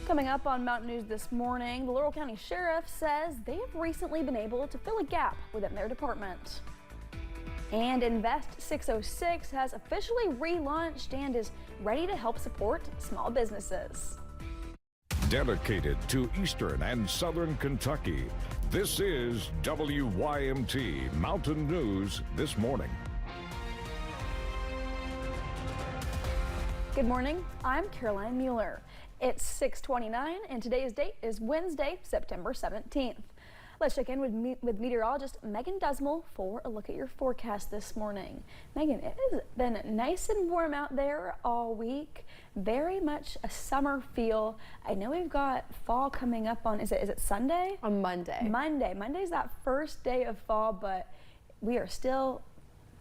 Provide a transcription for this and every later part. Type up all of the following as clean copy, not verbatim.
Coming up on Mountain News this morning, the Laurel County Sheriff says they have recently been able to fill a gap within their department. And Invest 606 has officially relaunched and is ready to help support small businesses. Dedicated to Eastern and Southern Kentucky, this is WYMT Mountain News This Morning. Good morning, I'm Caroline Mueller. It's 6:29 and today's date is Wednesday, September 17th. Let's check in with meteorologist Megan Dusmal for a look at your forecast this morning. Megan, it has been nice and warm out there all week. Very much a summer feel. I know we've got fall coming up on, is it Sunday? On Monday. Monday's that first day of fall, but we are still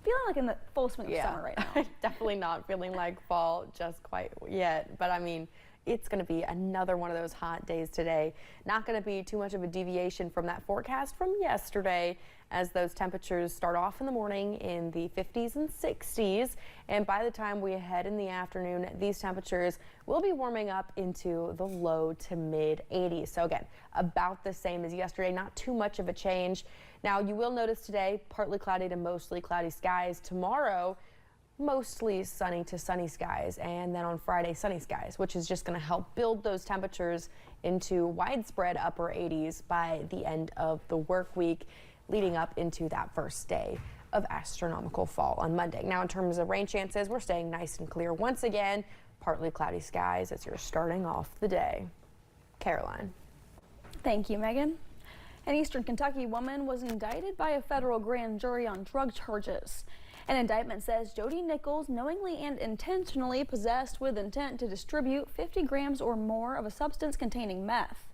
feeling like in the full swing of summer right now. Definitely not feeling like fall just quite yet, but I mean, it's going to be another one of those hot days today. Not going to be too much of a deviation from that forecast from yesterday, as those temperatures start off in the morning in the 50s and 60s. And by the time we head in the afternoon, these temperatures will be warming up into the low to mid 80s. So again, about the same as yesterday, not too much of a change. Now you will notice today, partly cloudy to mostly cloudy skies. Tomorrow, mostly sunny to sunny skies, and then on Friday, sunny skies, which is just going to help build those temperatures into widespread upper 80s by the end of the work week, leading up into that first day of astronomical fall on Monday. Now, in terms of rain chances, we're staying nice and clear once again, partly cloudy skies as you're starting off the day. Caroline. Thank you, Megan. An Eastern Kentucky woman was indicted by a federal grand jury on drug charges. An indictment says Jody Nichols knowingly and intentionally possessed with intent to distribute 50 grams or more of a substance containing meth.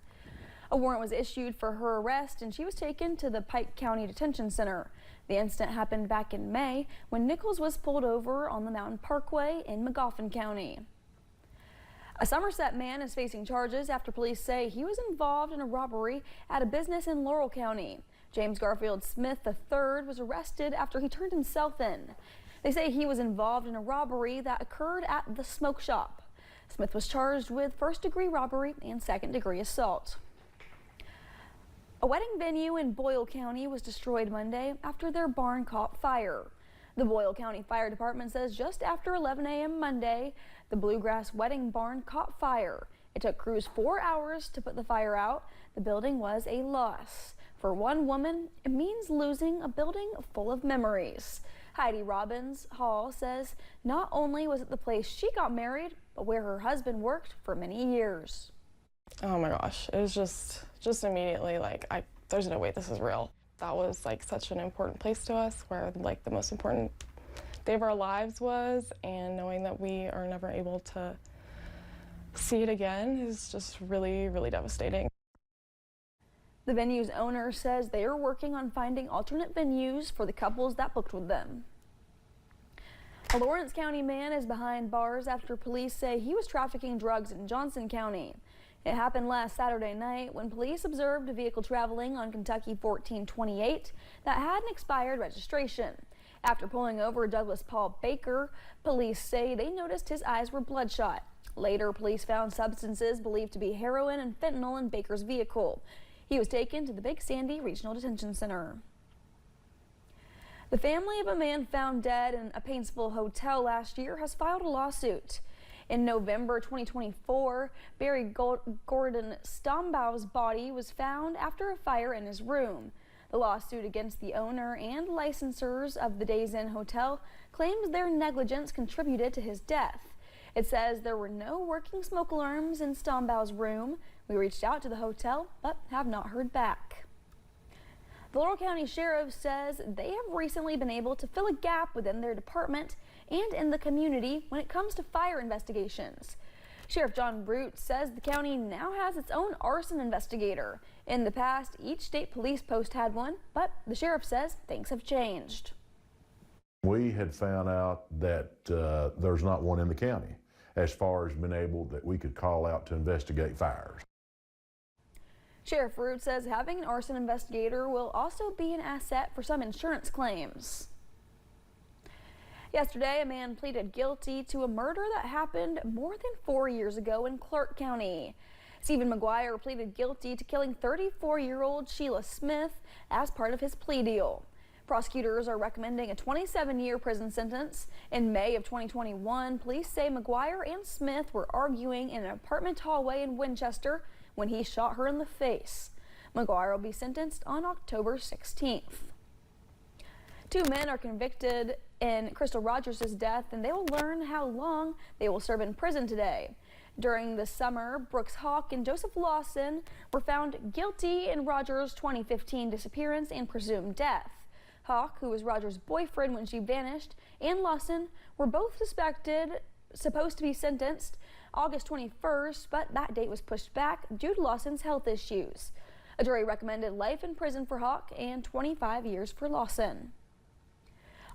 A warrant was issued for her arrest and she was taken to the Pike County Detention Center. The incident happened back in May when Nichols was pulled over on the Mountain Parkway in Magoffin County. A Somerset man is facing charges after police say he was involved in a robbery at a business in Laurel County. James Garfield Smith III was arrested after he turned himself in. They say he was involved in a robbery that occurred at the smoke shop. Smith was charged with first-degree robbery and second-degree assault. A wedding venue in Boyle County was destroyed Monday after their barn caught fire. The Boyle County Fire Department says just after 11 a.m. Monday, the Bluegrass wedding barn caught fire. It took crews 4 hours to put the fire out. The building was a loss. For one woman, it means losing a building full of memories. Heidi Robbins Hall says not only was it the place she got married, but where her husband worked for many years. Oh my gosh, it was just immediately like, there's no way this is real. That was like such an important place to us, where like the most important day of our lives was, and knowing that we are never able to see it again is just really, really devastating. The venue's owner says they are working on finding alternate venues for the couples that booked with them. A Lawrence County man is behind bars after police say he was trafficking drugs in Johnson County. It happened last Saturday night when police observed a vehicle traveling on Kentucky 1428 that had an expired registration. After pulling over Douglas Paul Baker, police say they noticed his eyes were bloodshot. Later, police found substances believed to be heroin and fentanyl in Baker's vehicle. He was taken to the Big Sandy Regional Detention Center. The family of a man found dead in a Paintsville hotel last year has filed a lawsuit. In November 2024, Barry Gordon Stombaugh's body was found after a fire in his room. The lawsuit against the owner and licensors of the Days Inn Hotel claims their negligence contributed to his death. It says there were no working smoke alarms in Stombaugh's room. We reached out to the hotel, but have not heard back. The Laurel County Sheriff says they have recently been able to fill a gap within their department and in the community when it comes to fire investigations. Sheriff John Root says the county now has its own arson investigator. In the past, each state police post had one, but the sheriff says things have changed. We had found out that there's not one in the county as far as being able that we could call out to investigate fires. Sheriff Root says having an arson investigator will also be an asset for some insurance claims. Yesterday, a man pleaded guilty to a murder that happened more than 4 years ago in Clark County. Stephen McGuire pleaded guilty to killing 34-year-old Sheila Smith as part of his plea deal. Prosecutors are recommending a 27-year prison sentence. In May of 2021, police say McGuire and Smith were arguing in an apartment hallway in Winchester when he shot her in the face. McGuire will be sentenced on October 16th. 2 men are convicted in Crystal Rogers' death, and they will learn how long they will serve in prison today. During the summer, Brooks Hawk and Joseph Lawson were found guilty in Rogers' 2015 disappearance and presumed death. Hawk, who was Rogers' boyfriend when she vanished, and Lawson were both supposed to be sentenced August 21st, but that date was pushed back due to Lawson's health issues. A jury recommended life in prison for Hawk and 25 years for Lawson.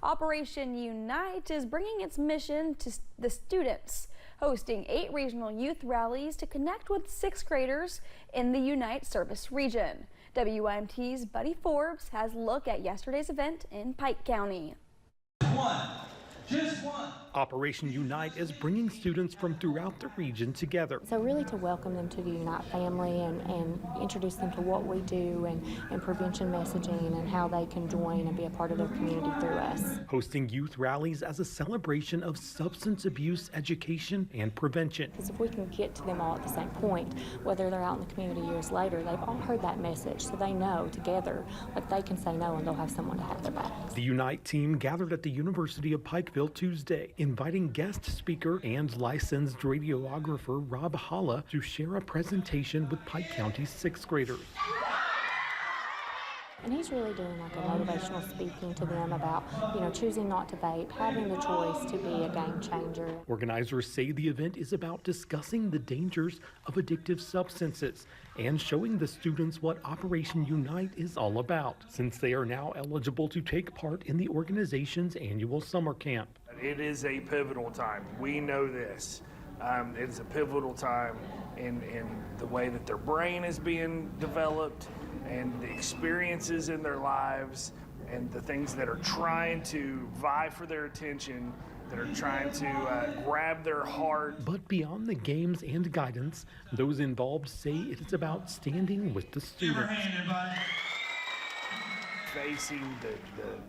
Operation Unite is bringing its mission to the students, hosting 8 regional youth rallies to connect with 6th graders in the Unite service region. WYMT's Buddy Forbes has a look at yesterday's event in Pike County. Just one. Operation Unite is bringing students from throughout the region together. So really to welcome them to the Unite family and introduce them to what we do and prevention messaging and how they can join and be a part of their community through us. Hosting youth rallies as a celebration of substance abuse education and prevention. Because if we can get to them all at the same point, whether they're out in the community years later, they've all heard that message, so they know together, like they can say no and they'll have someone to have their backs. The Unite team gathered at the University of Pikeville Tuesday, inviting guest speaker and licensed radiographer Rob Holla to share a presentation with Pike County's 6th graders. And he's really doing like a motivational speaking to them about, choosing not to vape, having the choice to be a game changer. Organizers say the event is about discussing the dangers of addictive substances and showing the students what Operation Unite is all about, since they are now eligible to take part in the organization's annual summer camp. It is a pivotal time. We know this. It's a pivotal time in the way that their brain is being developed and the experiences in their lives and the things that are trying to vie for their attention, that are trying to grab their heart. But beyond the games and guidance, those involved say it is about standing with the students. Facing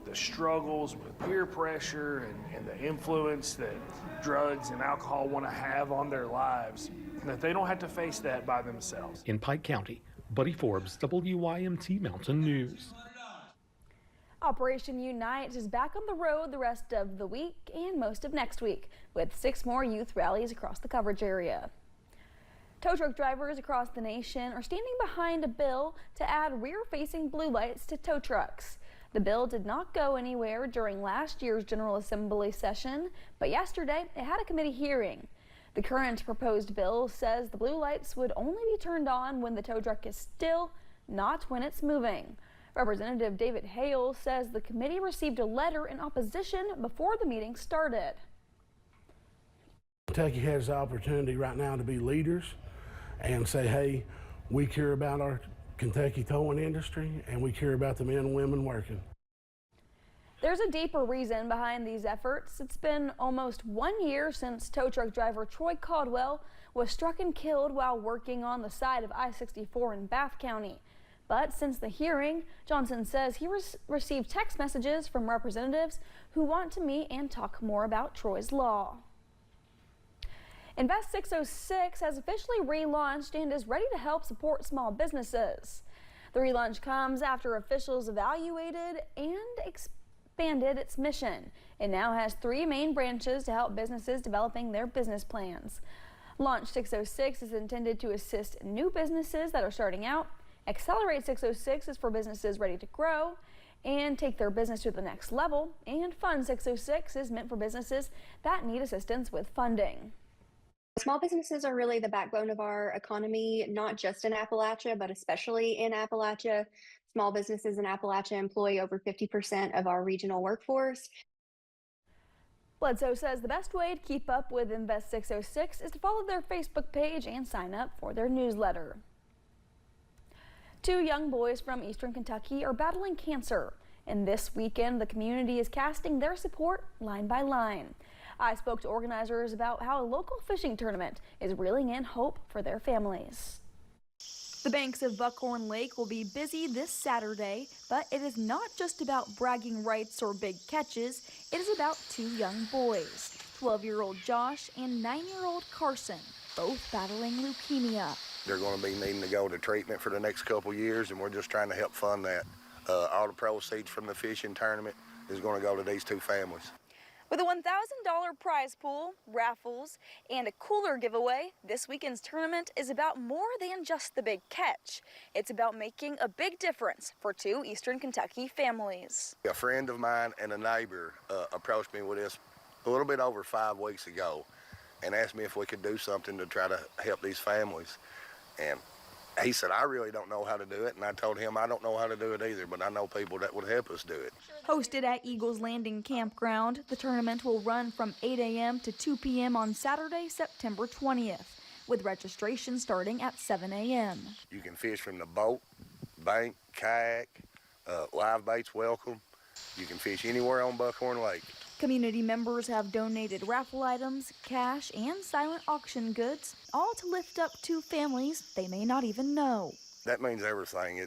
the struggles with peer pressure and the influence that drugs and alcohol want to have on their lives, that they don't have to face that by themselves. In Pike County, Buddy Forbes, WYMT Mountain News. Operation Unite is back on the road the rest of the week and most of next week, with 6 more youth rallies across the coverage area. Tow truck drivers across the nation are standing behind a bill to add rear-facing blue lights to tow trucks. The bill did not go anywhere during last year's General Assembly session, but yesterday it had a committee hearing. The current proposed bill says the blue lights would only be turned on when the tow truck is still, not when it's moving. Representative David Hale says the committee received a letter in opposition before the meeting started. Kentucky has the opportunity right now to be leaders and say, hey, we care about our Kentucky towing industry and we care about the men and women working. There's a deeper reason behind these efforts. It's been almost 1 year since tow truck driver Troy Caldwell was struck and killed while working on the side of I-64 in Bath County. But since the hearing, Johnson says he received text messages from representatives who want to meet and talk more about Troy's law. Invest 606 has officially relaunched and is ready to help support small businesses. The relaunch comes after officials evaluated and expanded its mission. It now has 3 main branches to help businesses developing their business plans. Launch 606 is intended to assist new businesses that are starting out. Accelerate 606 is for businesses ready to grow and take their business to the next level. And Fund 606 is meant for businesses that need assistance with funding. Small businesses are really the backbone of our economy, not just in Appalachia, but especially in Appalachia. Small businesses in Appalachia employ over 50% of our regional workforce. Bledsoe says the best way to keep up with Invest 606 is to follow their Facebook page and sign up for their newsletter. 2 young boys from Eastern Kentucky are battling cancer, and this weekend the community is casting their support line by line. I spoke to organizers about how a local fishing tournament is reeling in hope for their families. The banks of Buckhorn Lake will be busy this Saturday, but it is not just about bragging rights or big catches. It is about two young boys, 12-year-old Josh and 9-year-old Carson, both battling leukemia. They're going to be needing to go to treatment for the next couple years, and we're just trying to help fund that. All the proceeds from the fishing tournament is going to go to these two families. With a $1,000 prize pool, raffles, and a cooler giveaway, this weekend's tournament is about more than just the big catch. It's about making a big difference for two Eastern Kentucky families. A friend of mine and a neighbor approached me with this a little bit over 5 weeks ago and asked me if we could do something to try to help these families. And he said, I really don't know how to do it. And I told him I don't know how to do it either, but I know people that would help us do it. Hosted at Eagles Landing Campground, the tournament will run from 8 a.m. to 2 p.m. on Saturday, September 20th, with registration starting at 7 a.m. You can fish from the boat, bank, kayak, live bait's welcome. You can fish anywhere on Buckhorn Lake. Community members have donated raffle items, cash, and silent auction goods, all to lift up two families they may not even know. That means everything.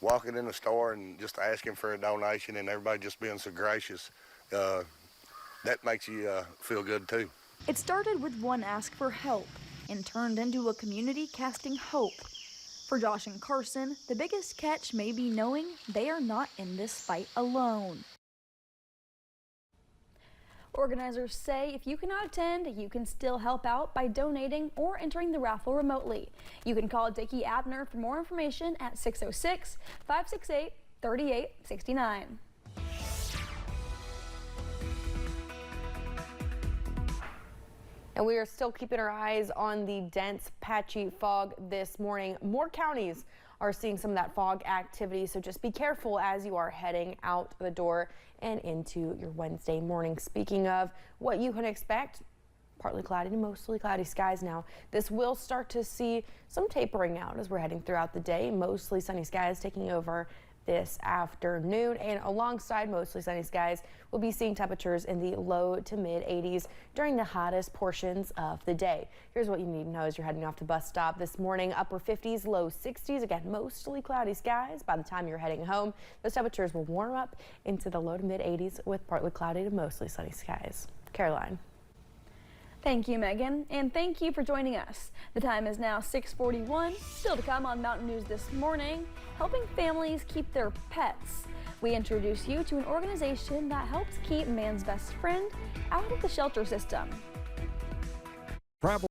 Walking in the store and just asking for a donation and everybody just being so gracious, that makes you feel good too. It started with one ask for help and turned into a community casting hope. For Josh and Carson, the biggest catch may be knowing they are not in this fight alone. Organizers say if you cannot attend, you can still help out by donating or entering the raffle remotely. You can call Dickie Abner for more information at 606-568-3869. And we are still keeping our eyes on the dense, patchy fog this morning. More counties are seeing some of that fog activity, so just be careful as you are heading out the door and into your Wednesday morning. Speaking of what you can expect, partly cloudy to mostly cloudy skies now. This will start to see some tapering out as we're heading throughout the day. Mostly sunny skies taking over this afternoon, and alongside mostly sunny skies, we'll be seeing temperatures in the low to mid 80s during the hottest portions of the day. Here's what you need to know as you're heading off the bus stop this morning. Upper 50s, low 60s. Again, mostly cloudy skies. By the time you're heading home, those temperatures will warm up into the low to mid 80s with partly cloudy to mostly sunny skies. Caroline. Thank you, Megan, and thank you for joining us. The time is now 6:41. Still to come on Mountain News this morning, helping families keep their pets. We introduce you to an organization that helps keep man's best friend out of the shelter system. Travel